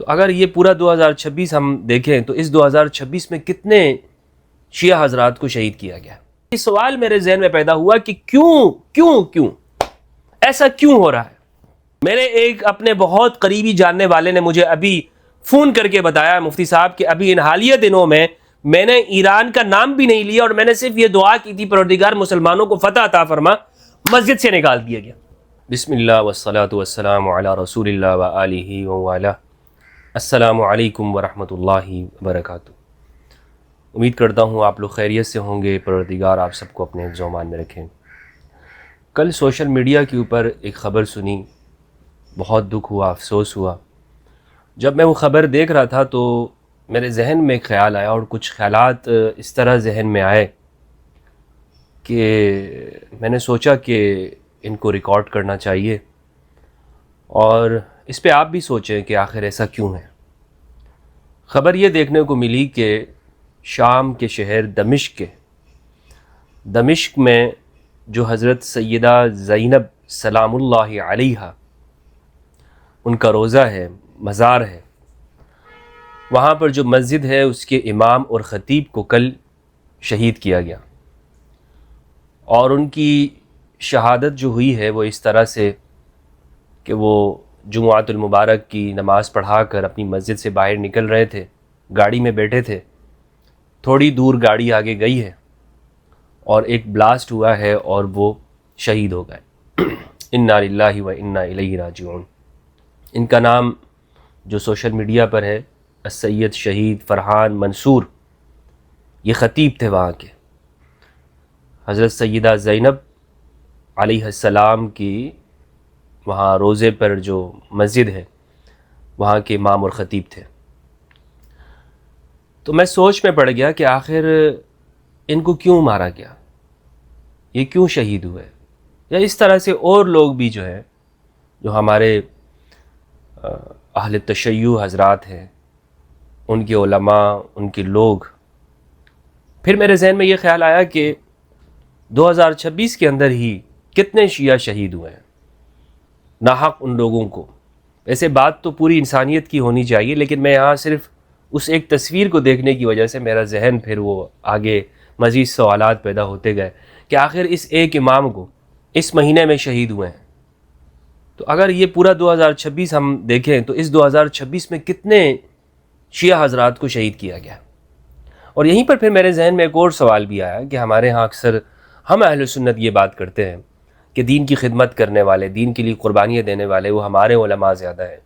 تو اگر یہ پورا 2026 ہم دیکھیں تو اس 2026 میں کتنے شیعہ حضرات کو شہید کیا گیا؟ یہ سوال میرے ذہن میں پیدا ہوا کہ کیوں ایسا کیوں ہو رہا ہے؟ میرے ایک اپنے بہت قریبی جاننے والے نے مجھے ابھی فون کر کے بتایا مفتی صاحب کہ ابھی ان حالیہ دنوں میں نے ایران کا نام بھی نہیں لیا اور میں نے صرف یہ دعا کی تھی پروردگار مسلمانوں کو فتح عطا فرما، مسجد سے نکال دیا گیا۔ بسم اللہ والصلاة والسلام علی رسول اللہ وآلہ وآلہ۔ السلام علیکم ورحمۃ اللہ وبرکاتہ۔ امید کرتا ہوں آپ لوگ خیریت سے ہوں گے، پروردگار آپ سب کو اپنے حفظ و امان میں رکھیں۔ کل سوشل میڈیا کے اوپر ایک خبر سنی، بہت دکھ ہوا، افسوس ہوا۔ جب میں وہ خبر دیکھ رہا تھا تو میرے ذہن میں ایک خیال آیا اور کچھ خیالات اس طرح ذہن میں آئے کہ میں نے سوچا کہ ان کو ریکارڈ کرنا چاہیے اور اس پہ آپ بھی سوچیں کہ آخر ایسا کیوں ہے۔ خبر یہ دیکھنے کو ملی کہ شام کے شہر دمشق میں جو حضرت سیدہ زینب سلام اللہ علیہا ان کا روضہ ہے، مزار ہے، وہاں پر جو مسجد ہے اس کے امام اور خطیب کو کل شہید کیا گیا، اور ان کی شہادت جو ہوئی ہے وہ اس طرح سے کہ وہ جمعۃ المبارک کی نماز پڑھا کر اپنی مسجد سے باہر نکل رہے تھے، گاڑی میں بیٹھے تھے، تھوڑی دور گاڑی آگے گئی ہے اور ایک بلاسٹ ہوا ہے اور وہ شہید ہو گئے۔ انا للہ و انا الیہ راجعون۔ ان کا نام جو سوشل میڈیا پر ہے السید شہید فرحان منصور، یہ خطیب تھے وہاں کے۔ حضرت سیدہ زینب علیہ السلام کی وہاں روضے پر جو مسجد ہے وہاں کے امام اور خطیب تھے۔ تو میں سوچ میں پڑ گیا کہ آخر ان کو کیوں مارا گیا، یہ کیوں شہید ہوئے، یا اس طرح سے اور لوگ بھی جو ہیں جو ہمارے اہل تشیع حضرات ہیں، ان کے علماء، ان کے لوگ۔ پھر میرے ذہن میں یہ خیال آیا کہ 2026 کے اندر ہی کتنے شیعہ شہید ہوئے ہیں ناحق ان لوگوں کو۔ ویسے بات تو پوری انسانیت کی ہونی چاہیے، لیکن میں یہاں صرف اس ایک تصویر کو دیکھنے کی وجہ سے میرا ذہن پھر وہ آگے مزید سوالات پیدا ہوتے گئے کہ آخر اس ایک امام کو اس مہینے میں شہید ہوئے ہیں۔ تو اگر یہ پورا 2026 ہم دیکھیں تو اس 2026 میں کتنے شیعہ حضرات کو شہید کیا گیا۔ اور یہیں پر پھر میرے ذہن میں ایک اور سوال بھی آیا کہ ہمارے ہاں اکثر ہم اہل سنت یہ بات کرتے ہیں کہ دین کی خدمت کرنے والے، دین کے لیے قربانیاں دینے والے وہ ہمارے علماء زیادہ ہیں،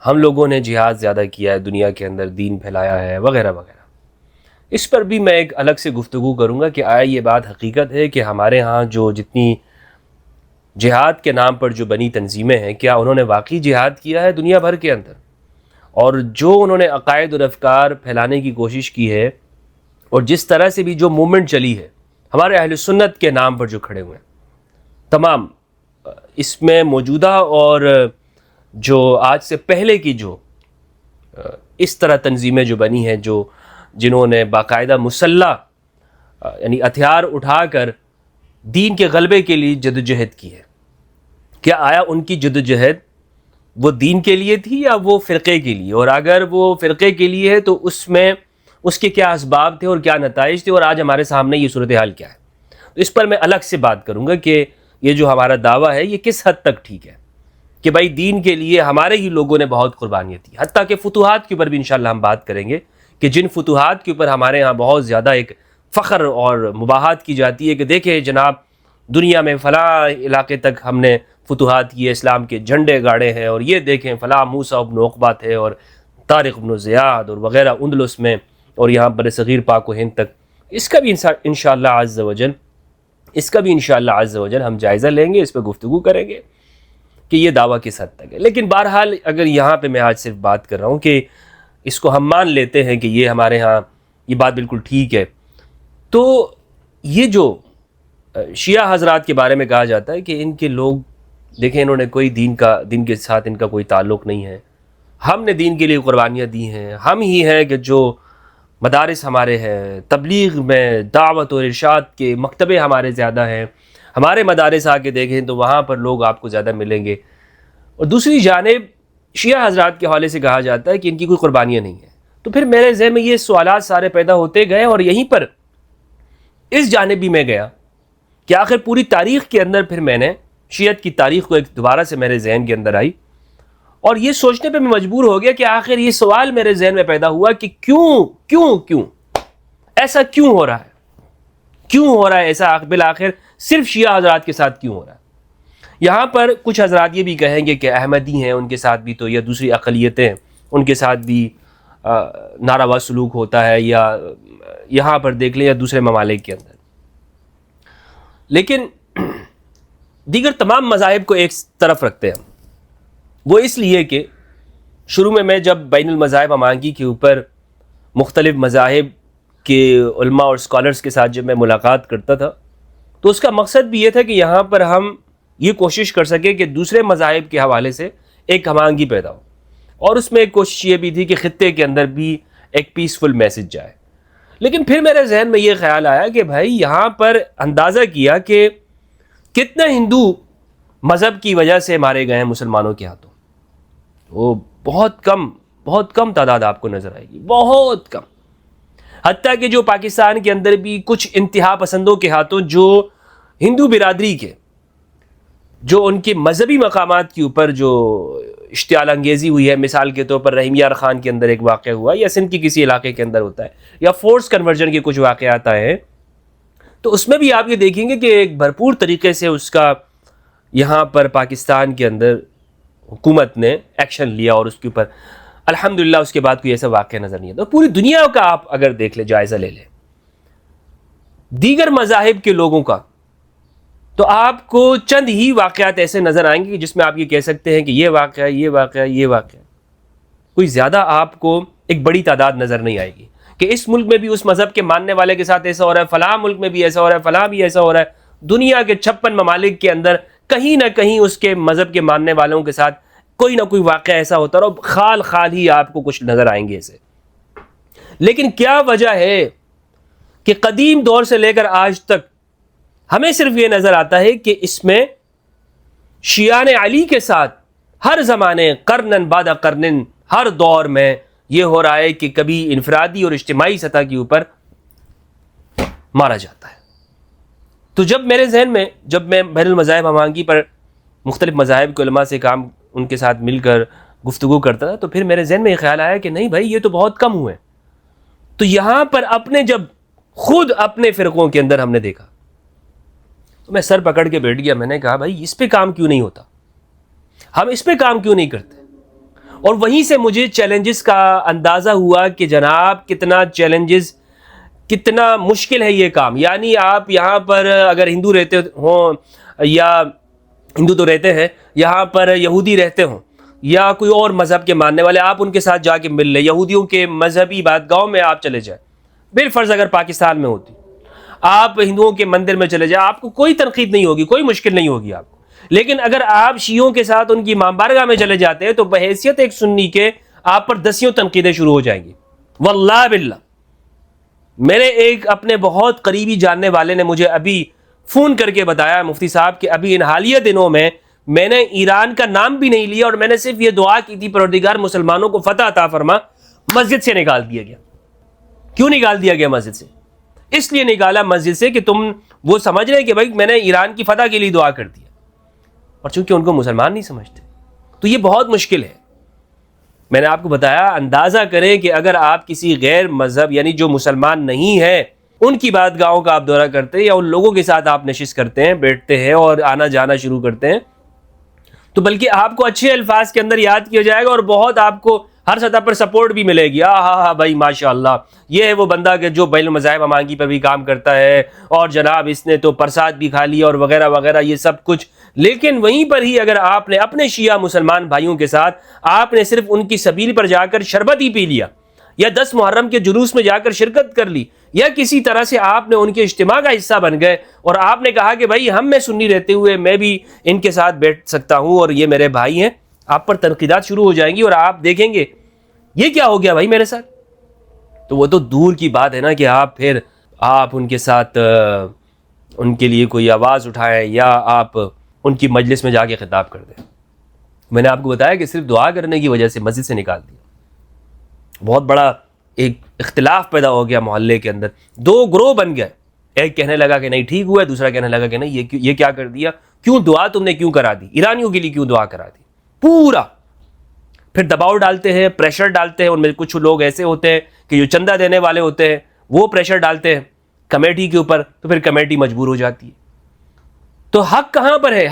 ہم لوگوں نے جہاد زیادہ کیا ہے، دنیا کے اندر دین پھیلایا ہے، وغیرہ وغیرہ۔ اس پر بھی میں ایک الگ سے گفتگو کروں گا کہ آیا یہ بات حقیقت ہے کہ ہمارے ہاں جو جتنی جہاد کے نام پر جو بنی تنظیمیں ہیں، کیا انہوں نے واقعی جہاد کیا ہے دنیا بھر کے اندر؟ اور جو انہوں نے عقائد اور افکار پھیلانے کی کوشش کی ہے اور جس طرح سے بھی جو موومنٹ چلی ہے ہمارے اہل سنت کے نام پر جو کھڑے ہوئے ہیں تمام، اس میں موجودہ اور جو آج سے پہلے کی جو اس طرح تنظیمیں جو بنی ہیں، جو جنہوں نے باقاعدہ مسلح یعنی ہتھیار اٹھا کر دین کے غلبے کے لیے جدوجہد کی ہے، کیا آیا ان کی جدوجہد وہ دین کے لیے تھی یا وہ فرقے کے لیے؟ اور اگر وہ فرقے کے لیے ہے تو اس میں اس کے کیا اسباب تھے اور کیا نتائج تھے، اور آج ہمارے سامنے یہ صورتحال کیا ہے؟ تو اس پر میں الگ سے بات کروں گا کہ یہ جو ہمارا دعویٰ ہے یہ کس حد تک ٹھیک ہے کہ بھائی دین کے لیے ہمارے ہی لوگوں نے بہت قربانیاں دی، حتیٰ کہ فتوحات کے اوپر بھی انشاءاللہ ہم بات کریں گے کہ جن فتوحات کے اوپر ہمارے ہاں بہت زیادہ ایک فخر اور مباحات کی جاتی ہے کہ دیکھیں جناب دنیا میں فلاں علاقے تک ہم نے فتوحات کیے، اسلام کے جھنڈے گاڑے ہیں، اور یہ دیکھیں فلاں موسیٰ ابن عقبہ تھے اور طارق بن زیاد اور وغیرہ اندلس میں اور یہاں بر صغیر پاک و ہند تک۔ اس کا بھی انشاءاللہ عز وجل ہم جائزہ لیں گے، اس پہ گفتگو کریں گے کہ یہ دعویٰ کس حد تک ہے۔ لیکن بہرحال اگر یہاں پہ میں آج صرف بات کر رہا ہوں کہ اس کو ہم مان لیتے ہیں کہ یہ ہمارے ہاں یہ بات بالکل ٹھیک ہے، تو یہ جو شیعہ حضرات کے بارے میں کہا جاتا ہے کہ ان کے لوگ دیکھیں انہوں نے کوئی دین کے ساتھ ان کا کوئی تعلق نہیں ہے، ہم نے دین کے لیے قربانیاں دی ہیں، ہم ہی ہیں کہ جو مدارس ہمارے ہیں، تبلیغ میں دعوت اور ارشاد کے مکتبے ہمارے زیادہ ہیں، ہمارے مدارس آ کے دیکھیں تو وہاں پر لوگ آپ کو زیادہ ملیں گے۔ اور دوسری جانب شیعہ حضرات کے حوالے سے کہا جاتا ہے کہ ان کی کوئی قربانیاں نہیں ہیں. تو پھر میرے ذہن میں یہ سوالات سارے پیدا ہوتے گئے اور یہیں پر اس جانب بھی میں گیا کہ آخر پوری تاریخ کے اندر پھر میں نے شیعت کی تاریخ کو ایک دوبارہ سے میرے ذہن کے اندر آئی اور یہ سوچنے پہ میں مجبور ہو گیا کہ آخر یہ سوال میرے ذہن میں پیدا ہوا کہ کیوں ایسا کیوں ہو رہا ہے ایسا بالآخر صرف شیعہ حضرات کے ساتھ کیوں ہو رہا ہے. یہاں پر کچھ حضرات یہ بھی کہیں گے کہ احمدی ہیں ان کے ساتھ بھی تو یا دوسری اقلیتیں ان کے ساتھ بھی ناروا سلوک ہوتا ہے, یا یہاں پر دیکھ لیں یا دوسرے ممالک کے اندر. لیکن دیگر تمام مذاہب کو ایک طرف رکھتے ہیں. وہ اس لیے کہ شروع میں جب بین المذاہب ہمانگی کے اوپر مختلف مذاہب کے علماء اور اسکالرز کے ساتھ جب میں ملاقات کرتا تھا تو اس کا مقصد بھی یہ تھا کہ یہاں پر ہم یہ کوشش کر سکیں کہ دوسرے مذاہب کے حوالے سے ایک ہمانگی پیدا ہو, اور اس میں ایک کوشش یہ بھی تھی کہ خطے کے اندر بھی ایک پیسفل میسج جائے. لیکن پھر میرے ذہن میں یہ خیال آیا کہ بھائی یہاں پر اندازہ کیا کہ کتنے ہندو مذہب کی وجہ سے مارے گئے ہیں مسلمانوں کے ہاتھوں. وہ بہت کم تعداد آپ کو نظر آئے گی, بہت کم. حتیٰ کہ جو پاکستان کے اندر بھی کچھ انتہا پسندوں کے ہاتھوں جو ہندو برادری کے جو ان کے مذہبی مقامات کے اوپر جو اشتعال انگیزی ہوئی ہے, مثال کے طور پر رحیم یار خان کے اندر ایک واقعہ ہوا, یا سندھ کی کسی علاقے کے اندر ہوتا ہے, یا فورس کنورژن کے کچھ واقعات آئے ہیں, تو اس میں بھی آپ یہ دیکھیں گے کہ ایک بھرپور طریقے سے اس کا یہاں پر پاکستان کے اندر حکومت نے ایکشن لیا اور اس کے اوپر الحمدللہ اس کے بعد کوئی ایسا واقعہ نظر نہیں آتا. پوری دنیا کا آپ اگر دیکھ لیں, جائزہ لے لیں دیگر مذاہب کے لوگوں کا, تو آپ کو چند ہی واقعات ایسے نظر آئیں گے جس میں آپ یہ کہہ سکتے ہیں کہ یہ واقعہ. کوئی زیادہ آپ کو ایک بڑی تعداد نظر نہیں آئے گی کہ اس ملک میں بھی اس مذہب کے ماننے والے کے ساتھ ایسا ہو رہا ہے, فلاں ملک میں بھی ایسا ہو رہا ہے, فلاں بھی ایسا ہو رہا ہے. دنیا کے 56 ممالک کے اندر کہیں نہ کہیں اس کے مذہب کے ماننے والوں کے ساتھ کوئی نہ کوئی واقعہ ایسا ہوتا ہے, اور خال ہی آپ کو کچھ نظر آئیں گے ایسے. لیکن کیا وجہ ہے کہ قدیم دور سے لے کر آج تک ہمیں صرف یہ نظر آتا ہے کہ اس میں شیعان علی کے ساتھ ہر زمانے قرنن بعد قرنن ہر دور میں یہ ہو رہا ہے کہ کبھی انفرادی اور اجتماعی سطح کے اوپر مارا جاتا ہے. تو جب میرے ذہن میں جب میں بین المذاہب ہمانگی پر مختلف مذاہب کے علماء سے کام ان کے ساتھ مل کر گفتگو کرتا تھا, تو پھر میرے ذہن میں یہ خیال آیا کہ نہیں بھائی یہ تو بہت کم ہوئے. تو یہاں پر جب خود اپنے فرقوں کے اندر ہم نے دیکھا تو میں سر پکڑ کے بیٹھ گیا. میں نے کہا بھائی اس پہ کام کیوں نہیں ہوتا, ہم اس پہ کام کیوں نہیں کرتے. اور وہیں سے مجھے چیلنجز کا اندازہ ہوا کہ جناب کتنا مشکل ہے یہ کام. یعنی آپ یہاں پر اگر ہندو رہتے ہوں, یا ہندو تو رہتے ہیں, یہاں پر یہودی رہتے ہوں یا کوئی اور مذہب کے ماننے والے, آپ ان کے ساتھ جا کے مل لیں. یہودیوں کے مذہبی عبادتگاہوں میں آپ چلے جائیں, بالفرض اگر پاکستان میں ہوتی, آپ ہندوؤں کے مندر میں چلے جائیں, آپ کو کوئی تنقید نہیں ہوگی, کوئی مشکل نہیں ہوگی آپ کو. لیکن اگر آپ شیعوں کے ساتھ ان کی امام بارگاہ میں چلے جاتے ہیں تو بحیثیت ایک سنی کے آپ پر دسیوں تنقیدیں شروع ہو جائیں گی. واللہ باللہ میرے ایک اپنے بہت قریبی جاننے والے نے مجھے ابھی فون کر کے بتایا, مفتی صاحب, کہ ابھی ان حالیہ دنوں میں نے ایران کا نام بھی نہیں لیا اور میں نے صرف یہ دعا کی تھی پروردگار مسلمانوں کو فتح عطا فرما, مسجد سے نکال دیا گیا. کیوں نکال دیا گیا مسجد سے؟ اس لیے نکالا مسجد سے کہ تم وہ سمجھ رہے کہ بھائی میں نے ایران کی فتح کے لیے دعا کر دیا, اور چونکہ ان کو مسلمان نہیں سمجھتے تو یہ بہت مشکل ہے. میں نے آپ کو بتایا, اندازہ کریں کہ اگر آپ کسی غیر مذہب یعنی جو مسلمان نہیں ہے ان کی عبادتگاہوں کا آپ دورہ کرتے ہیں, یا ان لوگوں کے ساتھ آپ نشست کرتے ہیں, بیٹھتے ہیں اور آنا جانا شروع کرتے ہیں, تو بلکہ آپ کو اچھے الفاظ کے اندر یاد کیا جائے گا اور بہت آپ کو ہر سطح پر سپورٹ بھی ملے گی. ہاں بھائی ماشاءاللہ, یہ ہے وہ بندہ کہ جو بین المذاہب ہمانگی پہ بھی کام کرتا ہے, اور جناب اس نے تو پرساد بھی کھا لیا اور وغیرہ وغیرہ یہ سب کچھ. لیکن وہیں پر ہی اگر آپ نے اپنے شیعہ مسلمان بھائیوں کے ساتھ آپ نے صرف ان کی سبیل پر جا کر شربت ہی پی لیا, یا 10 محرم کے جلوس میں جا کر شرکت کر لی, یا کسی طرح سے آپ نے ان کے اجتماع کا حصہ بن گئے اور آپ نے کہا کہ بھائی میں سنی رہتے ہوئے میں بھی ان کے ساتھ بیٹھ سکتا ہوں اور یہ میرے بھائی ہیں, آپ پر تنقیدات شروع ہو جائیں گی اور آپ دیکھیں گے یہ کیا ہو گیا بھائی میرے ساتھ. تو وہ تو دور کی بات ہے نا کہ آپ ان کے ساتھ ان کے لیے کوئی آواز اٹھائیں یا آپ ان کی مجلس میں جا کے خطاب کر دیں. میں نے آپ کو بتایا کہ صرف دعا کرنے کی وجہ سے مسجد سے نکال دیا. بہت بڑا ایک اختلاف پیدا ہو گیا محلے کے اندر, 2 گروہ بن گئے. ایک کہنے لگا کہ نہیں ٹھیک ہوا ہے, دوسرا کہنے لگا کہ نہیں یہ کیا کر دیا, کیوں دعا تم نے کیوں کرا دی, ایرانیوں کے لیے کیوں دعا کرا دی. پورا پھر دباؤ ڈالتے ہیں, پریشر ڈالتے ہیں. ان میں کچھ لوگ ایسے ہوتے ہیں کہ جو چندہ دینے والے ہوتے ہیں, وہ پریشر ڈالتے ہیں کمیٹی کے اوپر, تو پھر کمیٹی مجبور ہو جاتی ہے. تو حق کہاں پر ہے؟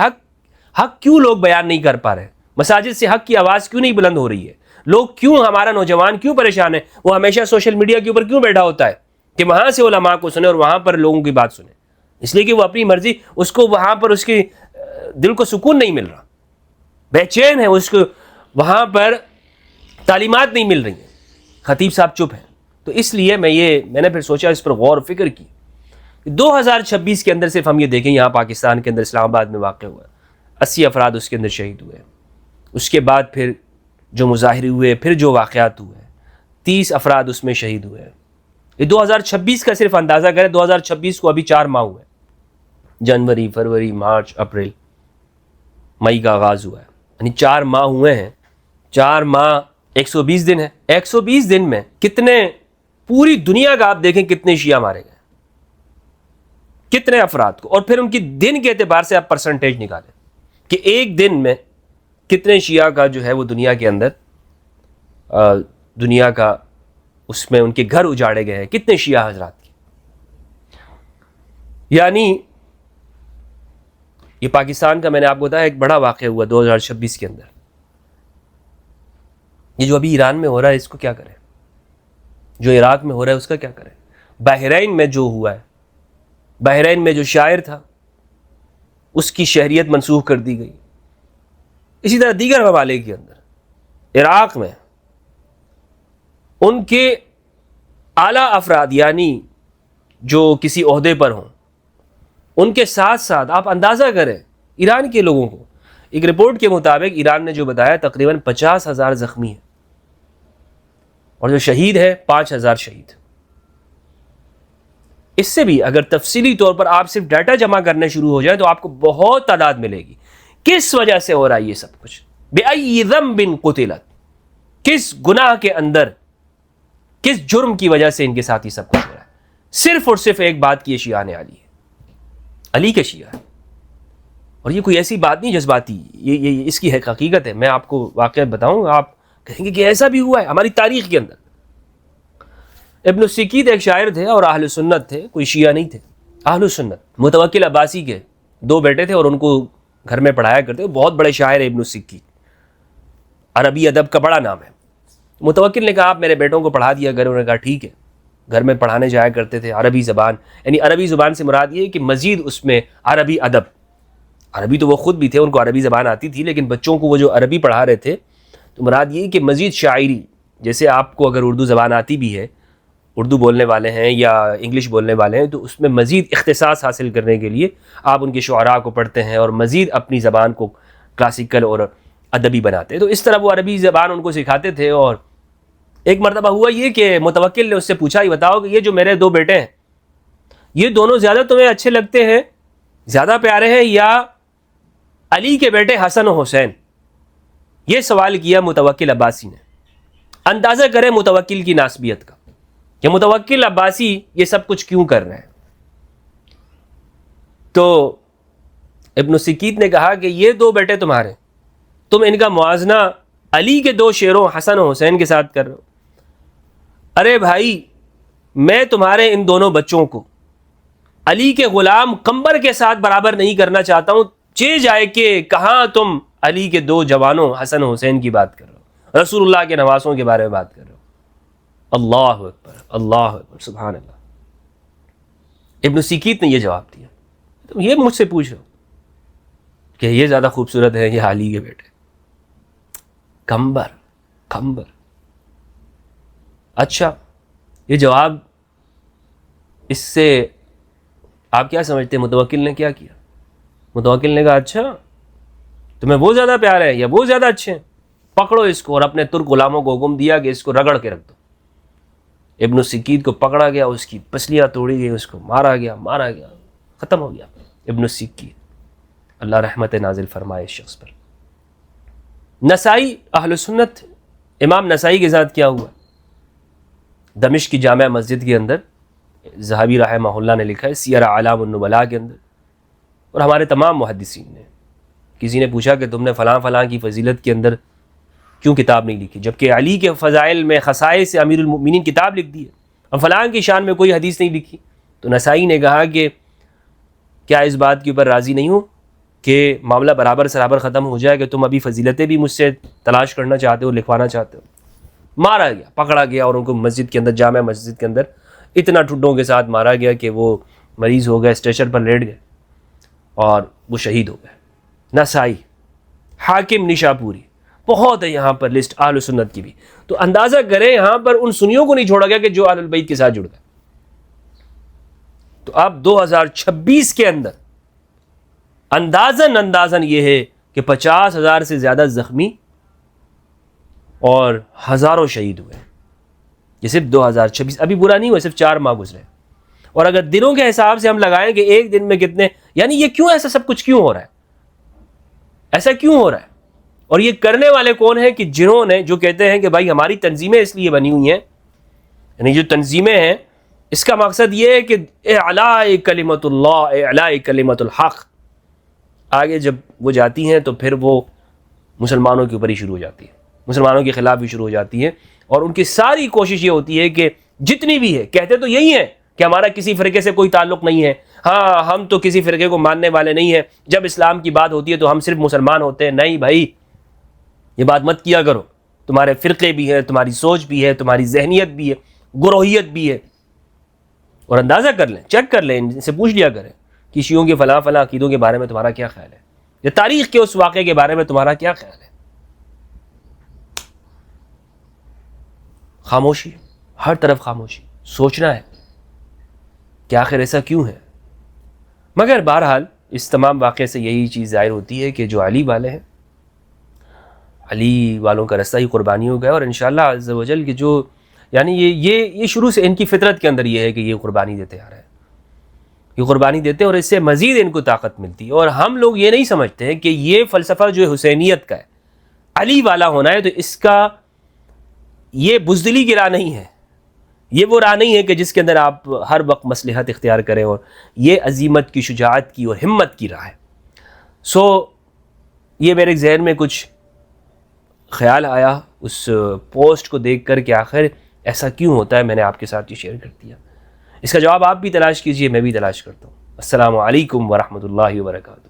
حق کیوں لوگ بیان نہیں کر پا رہے؟ مساجد سے حق کی آواز کیوں نہیں بلند ہو رہی ہے؟ لوگ کیوں, ہمارا نوجوان کیوں پریشان ہے؟ وہ ہمیشہ سوشل میڈیا کے اوپر کیوں بیٹھا ہوتا ہے کہ وہاں سے علماء کو سنے اور وہاں پر لوگوں کی بات سنے؟ اس لیے کہ وہ اپنی مرضی, اس کو وہاں پر اس کی دل کو سکون نہیں مل رہا, بے چین ہے, اس کو وہاں پر تعلیمات نہیں مل رہی ہیں. خطیب صاحب چپ ہیں. تو اس لیے میں نے پھر سوچا, اس پر غور و فکر کی. 2026 کے اندر صرف ہم یہ دیکھیں, یہاں پاکستان کے اندر اسلام آباد میں واقع ہوا, 80 افراد اس کے اندر شہید ہوئے. اس کے بعد پھر جو مظاہرے ہوئے, پھر جو واقعات ہوئے, 30 افراد اس میں شہید ہوئے. یہ 2026 کا صرف اندازہ کریں, 2026 کو ابھی 4 ماہ ہوئے. جنوری, فروری, مارچ, اپریل, مئی کا آغاز ہوا ہے, یعنی 4 ماہ ہوئے ہیں. 4 ماہ 120 دن ہے. 120 دن میں کتنے, پوری دنیا کا آپ دیکھیں کتنے شیعہ مارے گئے, کتنے افراد کو, اور پھر ان کی دن کے اعتبار سے آپ پرسنٹیج نکالیں کہ ایک دن میں کتنے شیعہ کا جو ہے وہ دنیا کے اندر, دنیا کا اس میں ان کے گھر اجاڑے گئے ہیں, کتنے شیعہ حضرات کی. یعنی یہ پاکستان کا میں نے آپ کو بتایا ایک بڑا واقعہ ہوا 2026 کے اندر. یہ جو ابھی ایران میں ہو رہا ہے اس کو کیا کریں, جو عراق میں ہو رہا ہے اس کا کیا کریں. بحرین میں جو ہوا ہے, بحرین میں جو شاعر تھا اس کی شہریت منسوخ کر دی گئی. اسی طرح دیگر ممالک کے اندر, عراق میں ان کے اعلیٰ افراد یعنی جو کسی عہدے پر ہوں, ان کے ساتھ ساتھ آپ اندازہ کریں ایران کے لوگوں کو. ایک رپورٹ کے مطابق ایران نے جو بتایا تقریباً 50,000 زخمی ہیں, اور جو شہید ہے 5,000 شہید. اس سے بھی اگر تفصیلی طور پر آپ صرف ڈیٹا جمع کرنے شروع ہو جائیں تو آپ کو بہت تعداد ملے گی. کس وجہ سے ہو رہا ہے یہ سب کچھ؟ بِأَيِّ ذَنبٍ قُتِلَتْ, کس گناہ کے اندر, کس جرم کی وجہ سے ان کے ساتھ یہ سب کچھ ہو رہا ہے؟ صرف اور صرف ایک بات کی, شیعہ نے علی ہے, علی کے شیعہ ہے. اور یہ کوئی ایسی بات نہیں جذباتی, یہ اس کی حقیقت ہے. میں آپ کو واقعہ بتاؤں, آپ کہیں گے کہ ایسا بھی ہوا ہے ہماری تاریخ کے اندر. ابن السکیت ایک شاعر تھے اور اہل سنت تھے, کوئی شیعہ نہیں تھے, اہل سنت. متوکل عباسی کے 2 بیٹے تھے اور ان کو گھر میں پڑھایا کرتے. بہت بڑے شاعر ابن السکیت, عربی ادب کا بڑا نام ہے. متوکل نے کہا آپ میرے بیٹوں کو پڑھا دیا کریں. انہوں نے کہا ٹھیک ہے. گھر میں پڑھانے جایا کرتے تھے. عربی زبان, یعنی عربی زبان سے مراد یہ ہے کہ مزید اس میں عربی ادب. عربی تو وہ خود بھی تھے, ان کو عربی زبان آتی تھی, لیکن بچوں کو وہ جو عربی پڑھا رہے تھے تو مراد یہ کہ مزید شاعری, جیسے آپ کو اگر اردو زبان آتی بھی ہے, اردو بولنے والے ہیں یا انگلش بولنے والے ہیں, تو اس میں مزید اختصاص حاصل کرنے کے لیے آپ ان کے شعراء کو پڑھتے ہیں اور مزید اپنی زبان کو کلاسیکل اور ادبی بناتے ہیں. تو اس طرح وہ عربی زبان ان کو سکھاتے تھے. اور ایک مرتبہ ہوا یہ کہ متوکل نے اس سے پوچھا, یہ بتاؤ کہ یہ جو میرے 2 بیٹے ہیں یہ دونوں زیادہ تمہیں اچھے لگتے ہیں, زیادہ پیارے ہیں, یا علی کے بیٹے حسن و حسین؟ یہ سوال کیا متوکل عباسی نے. اندازہ کریں متوکل کی ناسبیت کا, کہ متوکل عباسی یہ سب کچھ کیوں کر رہے ہیں. تو ابن سکیت نے کہا کہ یہ 2 بیٹے تمہارے, تم ان کا موازنہ علی کے 2 شیروں حسن و حسین کے ساتھ کر رہے ہو. ارے بھائی, میں تمہارے ان دونوں بچوں کو علی کے غلام قمبر کے ساتھ برابر نہیں کرنا چاہتا ہوں. جائے کہ کہاں تم علی کے 2 جوانوں حسن و حسین کی بات کر رہے ہو, رسول اللہ کے نواسوں کے بارے میں بات کر رہے ہو. اللہ اکبر, اللہ اکبر, سبحان اللہ. ابن سکیت نے یہ جواب دیا. تم یہ مجھ سے پوچھ رہے ہو کہ یہ زیادہ خوبصورت ہے یا علی کے بیٹے؟ قمبر. اچھا, یہ جواب, اس سے آپ کیا سمجھتے ہیں متوکل نے کیا کیا؟ متوکل نے کہا اچھا تمہیں وہ زیادہ پیارے ہیں یا وہ زیادہ اچھے ہیں, پکڑو اس کو. اور اپنے ترک غلاموں کو حکم دیا کہ اس کو رگڑ کے رکھ دو. ابن سکیت کو پکڑا گیا, اس کی پسلیاں توڑی گئی, اس کو مارا گیا, ختم ہو گیا ابن سکیت. اللہ رحمت نازل فرمائے اس شخص پر. نسائی اہل سنت، امام نسائی کے ساتھ کیا ہوا؟ دمشق کی جامع مسجد کے اندر ذہبی رحمہ اللہ نے لکھا ہے سیر اعلام النبلاء کے اندر، اور ہمارے تمام محدثین نے، کسی نے پوچھا کہ تم نے فلاں فلاں کی فضیلت کے اندر کیوں کتاب نہیں لکھی، جبکہ علی کے فضائل میں خصائص امیر المؤمنین کتاب لکھ دی ہے، اور فلاں کی شان میں کوئی حدیث نہیں لکھی؟ تو نسائی نے کہا کہ کیا اس بات کے اوپر راضی نہیں ہو کہ معاملہ برابر سرابر ختم ہو جائے کہ تم ابھی فضیلتیں بھی مجھ سے تلاش کرنا چاہتے ہو، لکھوانا چاہتے ہو؟ مارا گیا، پکڑا گیا، اور ان کو مسجد کے اندر، جامع مسجد کے اندر اتنا ٹھڈوں کے ساتھ مارا گیا کہ وہ مریض ہو گئے، اسٹریچر پر لیٹ گئے اور وہ شہید ہو گئے۔ نسائی، حاکم نشاپوری، بہت ہے یہاں پر لسٹ اہل سنت کی بھی۔ تو اندازہ کریں یہاں پر ان سنیوں کو نہیں چھوڑا گیا کہ جو اہل البیت کے ساتھ جڑ گئے۔ تو اب 2026 کے اندر اندازاً یہ ہے کہ 50,000 سے زیادہ زخمی اور ہزاروں شہید ہوئے، یہ صرف 2026، ابھی برا نہیں ہوا، صرف 4 ماہ گزرے۔ اور اگر دنوں کے حساب سے ہم لگائیں کہ ایک دن میں کتنے، یعنی یہ کیوں ایسا سب کچھ کیوں ہو رہا ہے؟ ایسا کیوں ہو رہا ہے؟ اور یہ کرنے والے کون ہیں؟ کہ جنہوں نے، جو کہتے ہیں کہ بھائی ہماری تنظیمیں اس لیے بنی ہوئی ہیں، یعنی جو تنظیمیں ہیں اس کا مقصد یہ ہے کہ اعلاء کلمت اللہ، اعلاء کلمت الحق، آگے جب وہ جاتی ہیں تو پھر وہ مسلمانوں کے اوپر ہی شروع ہو جاتی ہے، مسلمانوں کے خلاف ہی شروع ہو جاتی ہے، اور ان کی ساری کوشش یہ ہوتی ہے کہ جتنی بھی ہے، کہتے تو یہی ہیں کہ ہمارا کسی فرقے سے کوئی تعلق نہیں ہے، ہاں ہم تو کسی فرقے کو ماننے والے نہیں ہیں، جب اسلام کی بات ہوتی ہے تو ہم صرف مسلمان ہوتے ہیں۔ نہیں بھائی، یہ بات مت کیا کرو، تمہارے فرقے بھی ہیں، تمہاری سوچ بھی ہے، تمہاری ذہنیت بھی ہے، گروہیت بھی ہے، اور اندازہ کر لیں، چیک کر لیں، ان سے پوچھ لیا کریں کہ شیعوں کے فلاں فلاں عقیدوں کے بارے میں تمہارا کیا خیال ہے، یا تاریخ کے اس واقعے کے بارے میں تمہارا کیا خیال ہے۔ خاموشی، ہر طرف خاموشی، سوچنا ہے کہ آخر ایسا کیوں ہے۔ مگر بہرحال اس تمام واقعے سے یہی چیز ظاہر ہوتی ہے کہ جو علی والے ہیں، علی والوں کا رستہ ہی قربانی ہو گیا، اور انشاءاللہ عز و جل کہ جو، یعنی یہ شروع سے ان کی فطرت کے اندر یہ ہے کہ یہ قربانی دیتے آ رہے ہیں، یہ قربانی دیتے ہیں، اور اس سے مزید ان کو طاقت ملتی ہے۔ اور ہم لوگ یہ نہیں سمجھتے ہیں کہ یہ فلسفہ جو حسینیت کا ہے، علی والا ہونا ہے، تو اس کا یہ بزدلی کی راہ نہیں ہے، یہ وہ راہ نہیں ہے کہ جس کے اندر آپ ہر وقت مصلحت اختیار کریں، اور یہ عزیمت کی، شجاعت کی اور ہمت کی راہ ہے۔ یہ میرے ذہن میں کچھ خیال آیا اس پوسٹ کو دیکھ کر کہ آخر ایسا کیوں ہوتا ہے، میں نے آپ کے ساتھ یہ شیئر کر دیا۔ اس کا جواب آپ بھی تلاش کیجئے، میں بھی تلاش کرتا ہوں۔ السلام علیکم ورحمۃ اللہ وبرکاتہ۔